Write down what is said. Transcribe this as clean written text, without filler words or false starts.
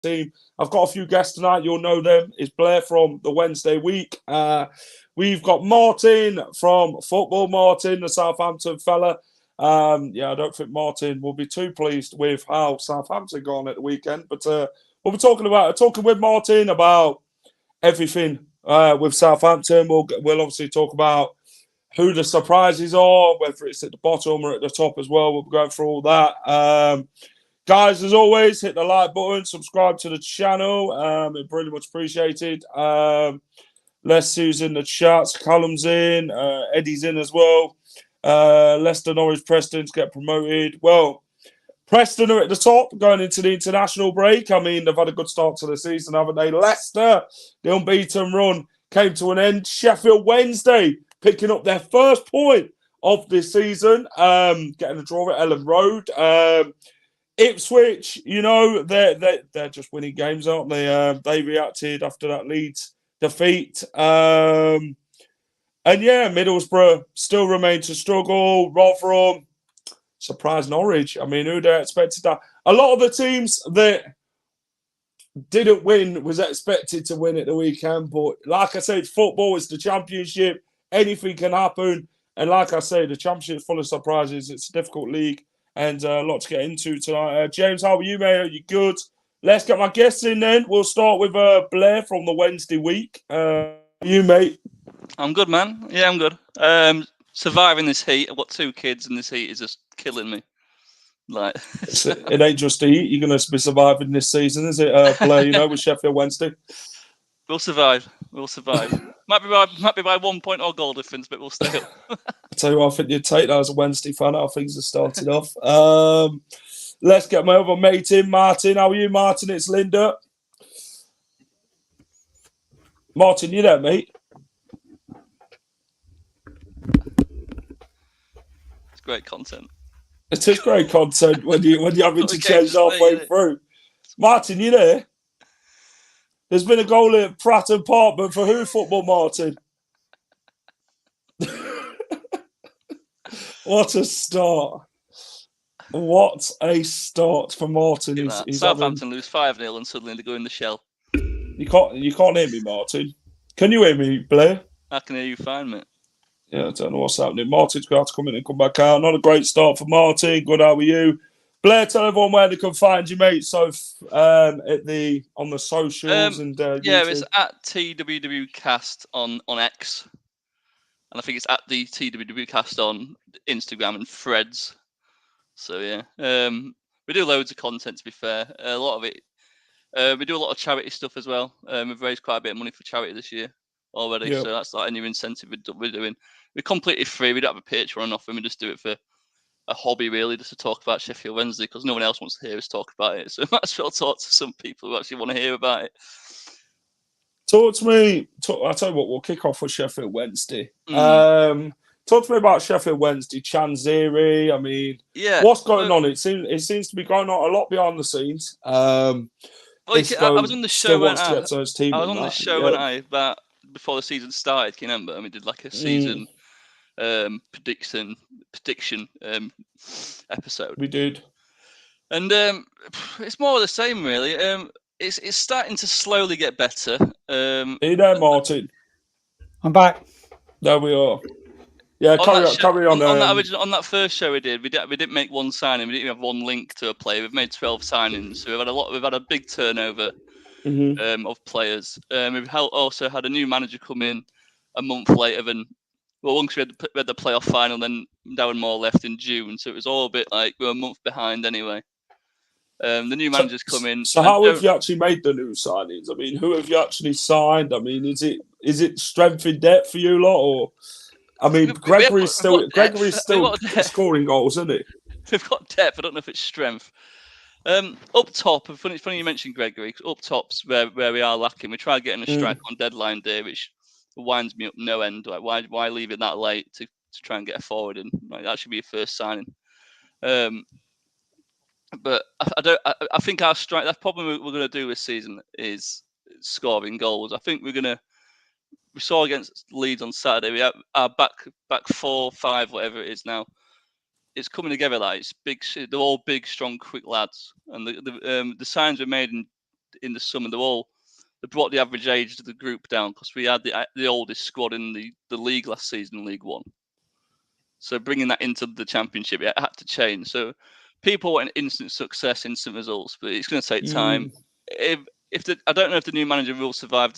team. I've got a few guests tonight. You'll know them. It's Blair from the Wednesday week. We've got Martin from Football Martin, the Southampton fella. I don't think Martin will be too pleased with how Southampton gone at the weekend, but we'll be talking with Martin about everything with Southampton. We'll obviously talk about who the surprises are, whether it's at the bottom or at the top as well. We'll be going through all that. Guys, as always, hit the like button, subscribe to the channel. It's really much appreciated. Lester's in the chats, Callum's in, Eddie's in as well. Leicester, Norwich, Preston to get promoted. Well, Preston are at the top going into the international break. I mean, they've had a good start to the season, haven't they? Leicester, the unbeaten run came to an end. Sheffield Wednesday picking up their first point of this season, getting a draw at Ellen Road. Ipswich, they're just winning games, aren't they? They reacted after that Leeds defeat. And Middlesbrough still remain to struggle. Rotherham, surprise Norwich. I mean, who'd have expected that? A lot of the teams that didn't win was expected to win at the weekend. But like I said, football is the championship. Anything can happen. And like I say, the championship is full of surprises. It's a difficult league. And a lot to get into tonight. James, how are you, mate? Are you good? Let's get my guests in then. We'll start with Blair from the Wednesday week. You, mate? I'm good, man. Yeah, I'm good. Surviving this heat. I've got 2 kids, and this heat is just killing me. Like, it ain't just the heat. You're going to be surviving this season, is it, Blair? With Sheffield Wednesday. We'll survive. might be by 1 point or goal difference, but we'll stay up. I tell you what, I think you'd take that as a Wednesday fan. How things have started off. Let's get my other mate in, Martin. How are you, Martin? It's Linda. Martin, you there, mate? It's great content. It is great content when you're having to change halfway through. Martin, you there? There's been a goal at Pratt and Parkman for who football, Martin? What a start. What a start for Martin. Southampton lose 5-0 and suddenly they go in the shell. You can't hear me, Martin. Can you hear me, Blair? I can hear you fine, mate. Yeah, I don't know what's happening. Martin's going to have to come in and come back out. Not a great start for Martin. Good, how are you? Blair, tell everyone where they can find you, mate. So, on the socials and yeah, YouTube. it's at TWWcast on X, and I think it's at the TWWcast on Instagram and Threads. So yeah, we do loads of content. To be fair, a lot of it. We do a lot of charity stuff as well. We've raised quite a bit of money for charity this year already. Yep. So that's like a new incentive we're doing. We're completely free. We don't have a Patreon or nothing. We just do it for a hobby, really, just to talk about Sheffield Wednesday, because no one else wants to hear us talk about it. So I might as well talk to some people who actually want to hear about it. Talk to me. I'll tell you what, we'll kick off with Sheffield Wednesday. Talk to me about Sheffield Wednesday, Chanziri. I mean, what's going on? It seems to be going on a lot behind the scenes. I was on the show when before the season started. Can you remember? And we did like a season prediction episode. We did, and it's more of the same, really. It's starting to slowly get better. Are you there, Martin? I'm back. There we are. Yeah, carry on. On that first show we didn't make one signing. We didn't even have one link to a player. We've made 12 signings. So we've had a big turnover of players. We've also had a new manager come in a month later than. Well, once we had the playoff final, then Darren Moore left in June, so it was all a bit like we were a month behind anyway. The new managers come in. So how have you actually made the new signings? I mean, who have you actually signed? I mean, is it strength in depth for you lot, or I mean, Gregory's still scoring goals, isn't he? We've got depth. I don't know if it's strength. Up top, funny you mentioned Gregory. Up top's where we are lacking. We tried getting a strike on deadline day, which winds me up no end. Like, why leave it that late to try and get a forward in? Like, that should be your first signing. But I think our strike. That's probably what we're going to do this season is scoring goals. I think we saw against Leeds on Saturday. We have our back 4, 5, whatever it is now. It's coming together. Like, it's big. They're all big, strong, quick lads. And the signs we made in in the summer. They brought the average age of the group down because we had the oldest squad in the league last season, League One. So bringing that into the Championship, it had to change. So people want instant success, instant results, but it's going to take time. I don't know if the new manager will survive